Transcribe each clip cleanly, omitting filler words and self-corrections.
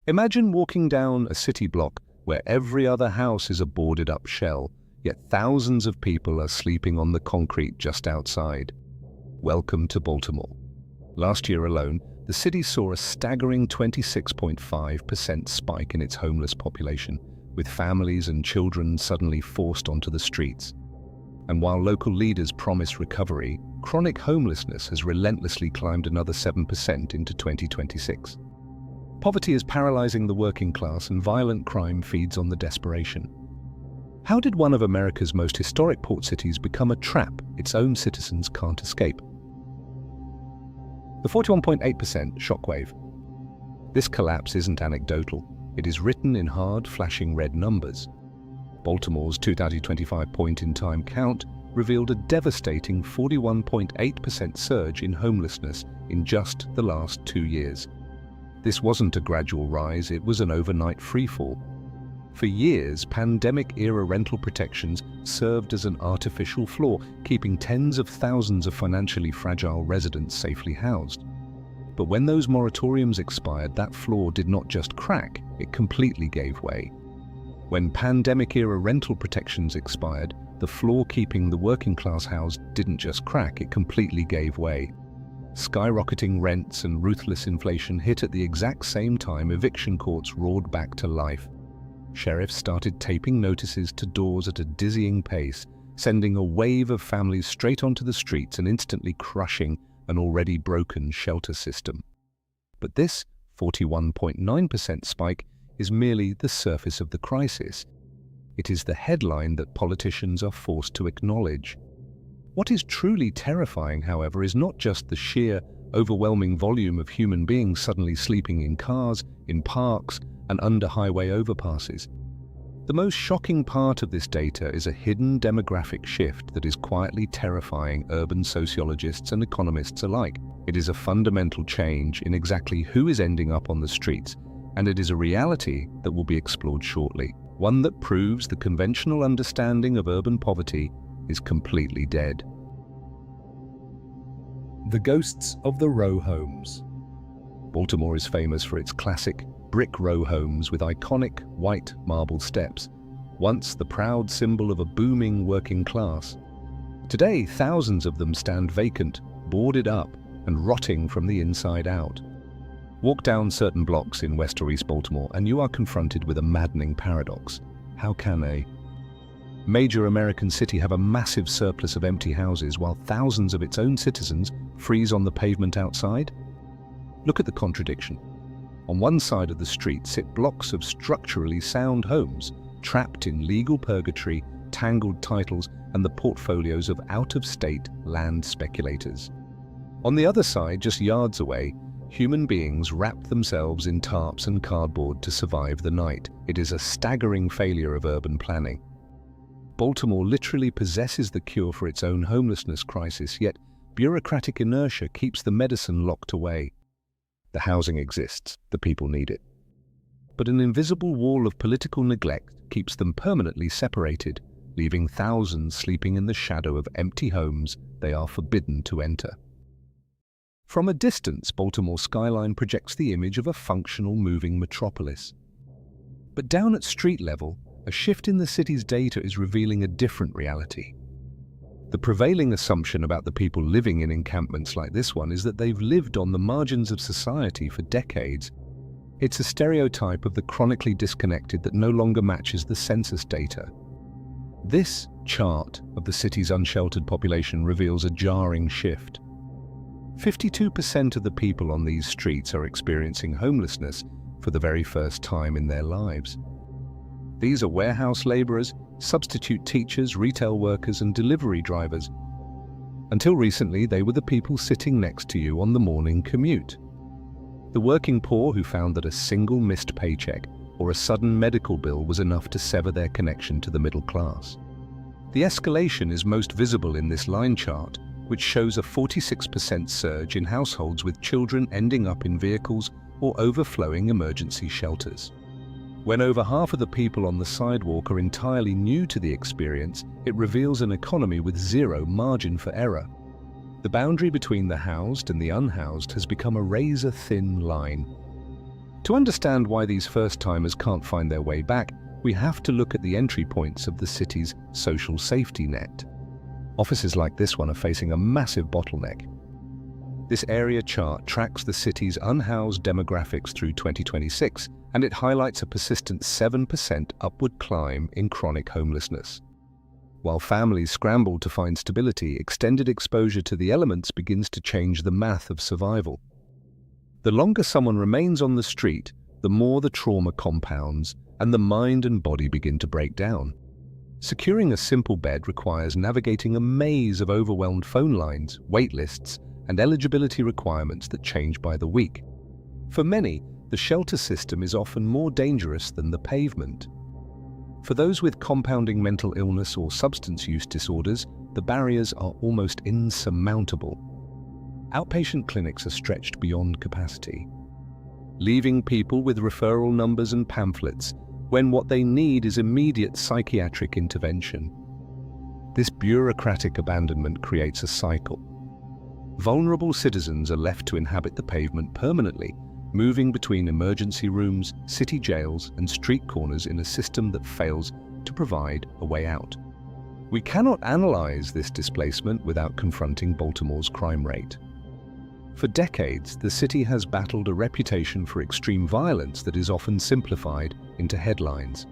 Imagine walking down a city block where every other house is a boarded-up shell, yet thousands of people are sleeping on the concrete just outside. Welcome to Baltimore. Last year alone, the city saw a staggering 26.5% spike in its homeless population, with families and children suddenly forced onto the streets. And while local leaders promise recovery, chronic homelessness has relentlessly climbed another 7% into 2026. Poverty is paralyzing the working class, and violent crime feeds on the desperation. How did one of America's most historic port cities become a trap its own citizens can't escape? The 41.8% shockwave. This collapse isn't anecdotal. It is written in hard, flashing red numbers. Baltimore's 2025 point-in-time count revealed a devastating 41.8% surge in homelessness in just the last 2 years. This wasn't a gradual rise, it was an overnight freefall. For years, pandemic-era rental protections served as an artificial floor, keeping tens of thousands of financially fragile residents safely housed. But when those moratoriums expired, that floor did not just crack, it completely gave way. When pandemic-era rental protections expired, the floor keeping the working class housed didn't just crack, it completely gave way. Skyrocketing rents and ruthless inflation hit at the exact same time eviction courts roared back to life. Sheriffs started taping notices to doors at a dizzying pace, sending a wave of families straight onto the streets and instantly crushing an already broken shelter system. But this 41.9% spike is merely the surface of the crisis. It is the headline that politicians are forced to acknowledge. What is truly terrifying, however, is not just the sheer, overwhelming volume of human beings suddenly sleeping in cars, in parks, and under highway overpasses. The most shocking part of this data is a hidden demographic shift that is quietly terrifying urban sociologists and economists alike. It is a fundamental change in exactly who is ending up on the streets, and it is a reality that will be explored shortly, one that proves the conventional understanding of urban poverty is completely dead. The ghosts of the row homes. Baltimore is famous for its classic brick row homes with iconic white marble steps, once the proud symbol of a booming working class. Today, thousands of them stand vacant, boarded up, and rotting from the inside out. Walk down certain blocks in West or East Baltimore and you are confronted with a maddening paradox. How can a major American city have a massive surplus of empty houses while thousands of its own citizens freeze on the pavement outside? Look at the contradiction. On one side of the street sit blocks of structurally sound homes, trapped in legal purgatory, tangled titles, and the portfolios of out-of-state land speculators. On the other side, just yards away, human beings wrap themselves in tarps and cardboard to survive the night. It is a staggering failure of urban planning. Baltimore literally possesses the cure for its own homelessness crisis, yet bureaucratic inertia keeps the medicine locked away. The housing exists, the people need it. But an invisible wall of political neglect keeps them permanently separated, leaving thousands sleeping in the shadow of empty homes they are forbidden to enter. From a distance, Baltimore's skyline projects the image of a functional, moving metropolis. But down at street level, a shift in the city's data is revealing a different reality. The prevailing assumption about the people living in encampments like this one is that they've lived on the margins of society for decades. It's a stereotype of the chronically disconnected that no longer matches the census data. This chart of the city's unsheltered population reveals a jarring shift. 52% of the people on these streets are experiencing homelessness for the very first time in their lives. These are warehouse laborers, substitute teachers, retail workers, and delivery drivers. Until recently, they were the people sitting next to you on the morning commute. The working poor who found that a single missed paycheck or a sudden medical bill was enough to sever their connection to the middle class. The escalation is most visible in this line chart, which shows a 46% surge in households with children ending up in vehicles or overflowing emergency shelters. When over half of the people on the sidewalk are entirely new to the experience, it reveals an economy with zero margin for error. The boundary between the housed and the unhoused has become a razor-thin line. To understand why these first-timers can't find their way back, we have to look at the entry points of the city's social safety net. Offices like this one are facing a massive bottleneck. This area chart tracks the city's unhoused demographics through 2026, and it highlights a persistent 7% upward climb in chronic homelessness. While families scramble to find stability, extended exposure to the elements begins to change the math of survival. The longer someone remains on the street, the more the trauma compounds and the mind and body begin to break down. Securing a simple bed requires navigating a maze of overwhelmed phone lines, wait lists, and eligibility requirements that change by the week. For many, the shelter system is often more dangerous than the pavement. For those with compounding mental illness or substance use disorders, the barriers are almost insurmountable. Outpatient clinics are stretched beyond capacity, leaving people with referral numbers and pamphlets when what they need is immediate psychiatric intervention. This bureaucratic abandonment creates a cycle. Vulnerable citizens are left to inhabit the pavement permanently, moving between emergency rooms, city jails, and street corners in a system that fails to provide a way out. We cannot analyze this displacement without confronting Baltimore's crime rate. For decades, the city has battled a reputation for extreme violence that is often simplified into headlines.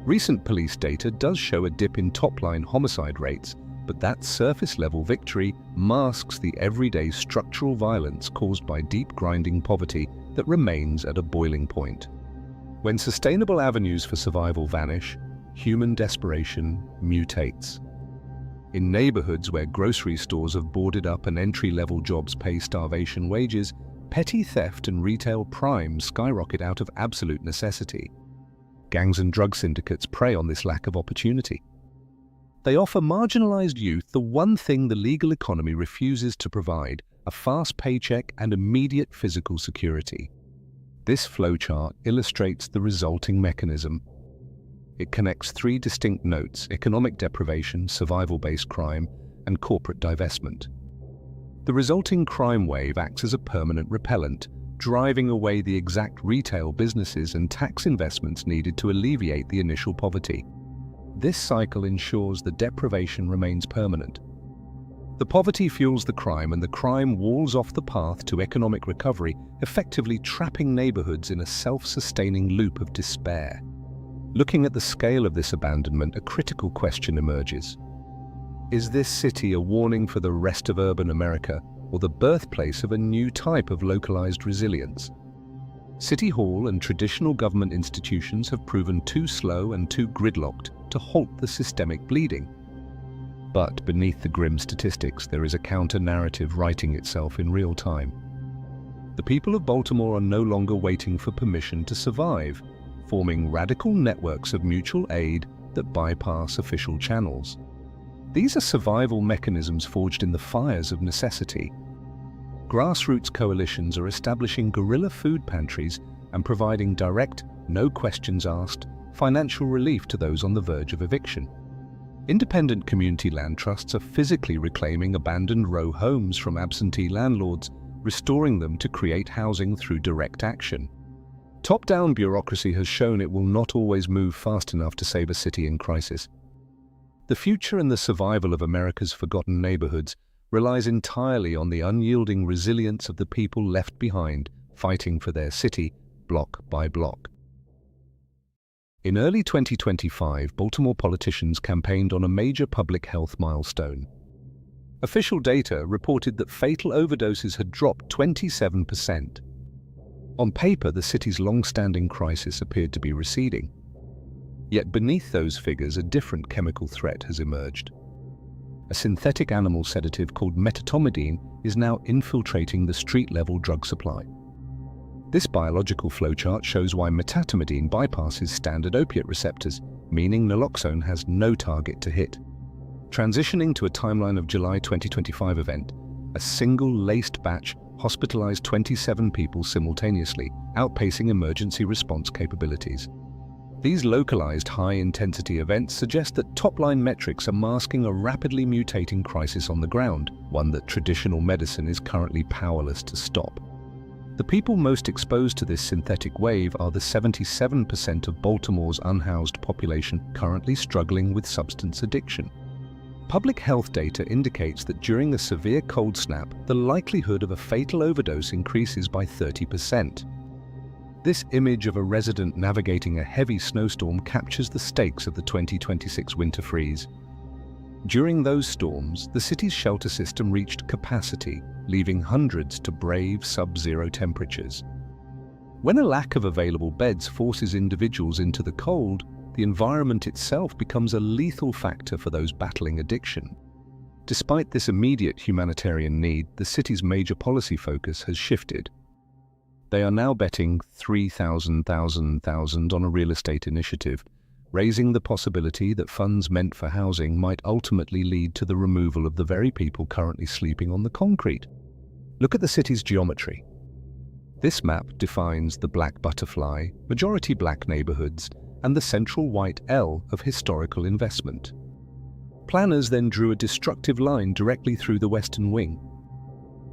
Recent police data does show a dip in top-line homicide rates, but that surface-level victory masks the everyday structural violence caused by deep grinding poverty that remains at a boiling point. When sustainable avenues for survival vanish, human desperation mutates. In neighborhoods where grocery stores have boarded up and entry-level jobs pay starvation wages, petty theft and retail crime skyrocket out of absolute necessity. Gangs and drug syndicates prey on this lack of opportunity. They offer marginalized youth the one thing the legal economy refuses to provide: a fast paycheck and immediate physical security. This flowchart illustrates the resulting mechanism. It connects three distinct notes: economic deprivation, survival-based crime, and corporate divestment. The resulting crime wave acts as a permanent repellent, driving away the exact retail businesses and tax investments needed to alleviate the initial poverty. This cycle ensures the deprivation remains permanent. The poverty fuels the crime, and the crime walls off the path to economic recovery, effectively trapping neighborhoods in a self-sustaining loop of despair. Looking at the scale of this abandonment, a critical question emerges. Is this city a warning for the rest of urban America, or the birthplace of a new type of localized resilience? City Hall and traditional government institutions have proven too slow and too gridlocked to halt the systemic bleeding. But beneath the grim statistics, there is a counter-narrative writing itself in real time. The people of Baltimore are no longer waiting for permission to survive, forming radical networks of mutual aid that bypass official channels. These are survival mechanisms forged in the fires of necessity. Grassroots coalitions are establishing guerrilla food pantries and providing direct, no questions asked, financial relief to those on the verge of eviction. Independent community land trusts are physically reclaiming abandoned row homes from absentee landlords, restoring them to create housing through direct action. Top-down bureaucracy has shown it will not always move fast enough to save a city in crisis. The future and the survival of America's forgotten neighborhoods relies entirely on the unyielding resilience of the people left behind, fighting for their city, block by block. In early 2025, Baltimore politicians campaigned on a major public health milestone. Official data reported that fatal overdoses had dropped 27%. On paper, the city's long-standing crisis appeared to be receding. Yet beneath those figures, a different chemical threat has emerged. A synthetic animal sedative called metatomidine is now infiltrating the street-level drug supply. This biological flowchart shows why metatomidine bypasses standard opiate receptors, meaning naloxone has no target to hit. Transitioning to a timeline of July 2025 event, a single laced batch hospitalized 27 people simultaneously, outpacing emergency response capabilities. These localized high-intensity events suggest that top-line metrics are masking a rapidly mutating crisis on the ground, one that traditional medicine is currently powerless to stop. The The people most exposed to this synthetic wave are the 77% of Baltimore's unhoused population currently struggling with substance addiction. Public health data indicates that during a severe cold snap, the likelihood of a fatal overdose increases by 30%. This image of a resident navigating a heavy snowstorm captures the stakes of the 2026 winter freeze. During those storms, the city's shelter system reached capacity, leaving hundreds to brave sub-zero temperatures. When a lack of available beds forces individuals into the cold, the environment itself becomes a lethal factor for those battling addiction. Despite this immediate humanitarian need, the city's major policy focus has shifted. They are now betting 3,000 on a real estate initiative, raising the possibility that funds meant for housing might ultimately lead to the removal of the very people currently sleeping on the concrete. Look at the city's geometry. This map defines the black butterfly, majority black neighborhoods, and the central white L of historical investment. Planners then drew a destructive line directly through the western wing.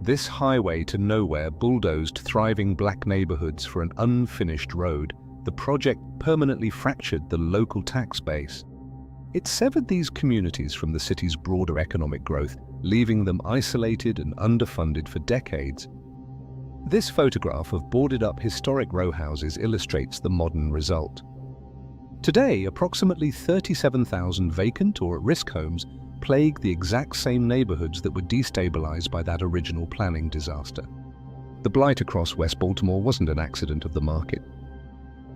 This highway to nowhere bulldozed thriving black neighborhoods for an unfinished road. The project permanently fractured the local tax base. It severed these communities from the city's broader economic growth, leaving them isolated and underfunded for decades. This photograph of boarded-up historic row houses illustrates the modern result. Today, approximately 37,000 vacant or at-risk homes plague the exact same neighborhoods that were destabilized by that original planning disaster. The blight across West Baltimore wasn't an accident of the market.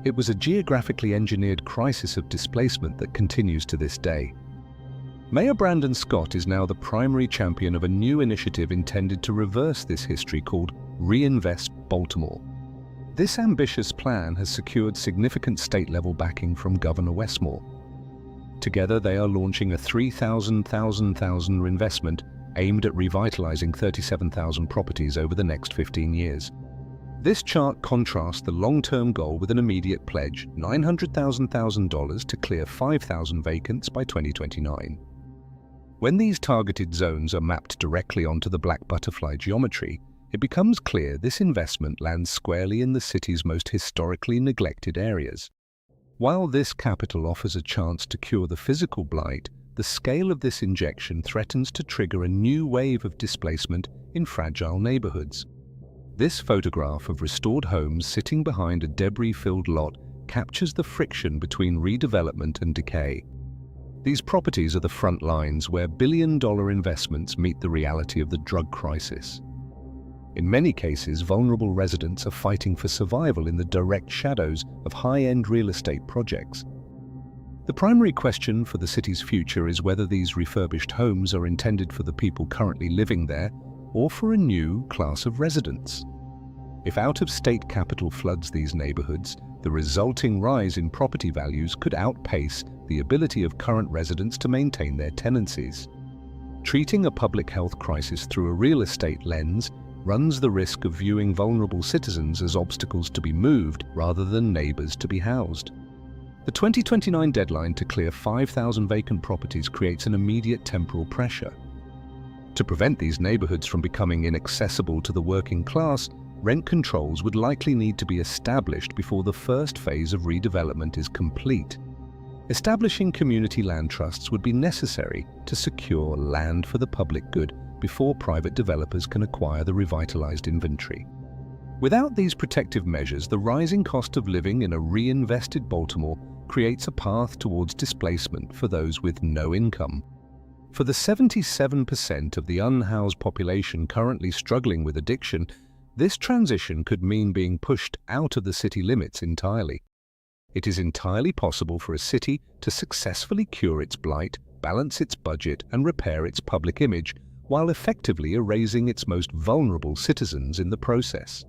It was a geographically engineered crisis of displacement that continues to this day. Mayor Brandon Scott is now the primary champion of a new initiative intended to reverse this history called Reinvest Baltimore. This ambitious plan has secured significant state-level backing from Governor Westmore. Together, they are launching a 3,000 investment aimed at revitalizing 37,000 properties over the next 15 years. This chart contrasts the long-term goal with an immediate pledge, $900,000 to clear 5,000 vacants by 2029. When these targeted zones are mapped directly onto the black butterfly geometry, it becomes clear this investment lands squarely in the city's most historically neglected areas. While this capital offers a chance to cure the physical blight, the scale of this injection threatens to trigger a new wave of displacement in fragile neighborhoods. This photograph of restored homes sitting behind a debris-filled lot captures the friction between redevelopment and decay. These properties are the front lines where billion-dollar investments meet the reality of the drug crisis. In many cases, vulnerable residents are fighting for survival in the direct shadows of high-end real estate projects. The primary question for the city's future is whether these refurbished homes are intended for the people currently living there or for a new class of residents. If out-of-state capital floods these neighborhoods, the resulting rise in property values could outpace the ability of current residents to maintain their tenancies. Treating a public health crisis through a real estate lens runs the risk of viewing vulnerable citizens as obstacles to be moved rather than neighbors to be housed. The 2029 deadline to clear 5,000 vacant properties creates an immediate temporal pressure. To prevent these neighborhoods from becoming inaccessible to the working class, rent controls would likely need to be established before the first phase of redevelopment is complete. Establishing community land trusts would be necessary to secure land for the public good before private developers can acquire the revitalized inventory. Without these protective measures, the rising cost of living in a reinvested Baltimore creates a path towards displacement for those with no income. For the 77% of the unhoused population currently struggling with addiction, this transition could mean being pushed out of the city limits entirely. It is entirely possible for a city to successfully cure its blight, balance its budget, and repair its public image, while effectively erasing its most vulnerable citizens in the process.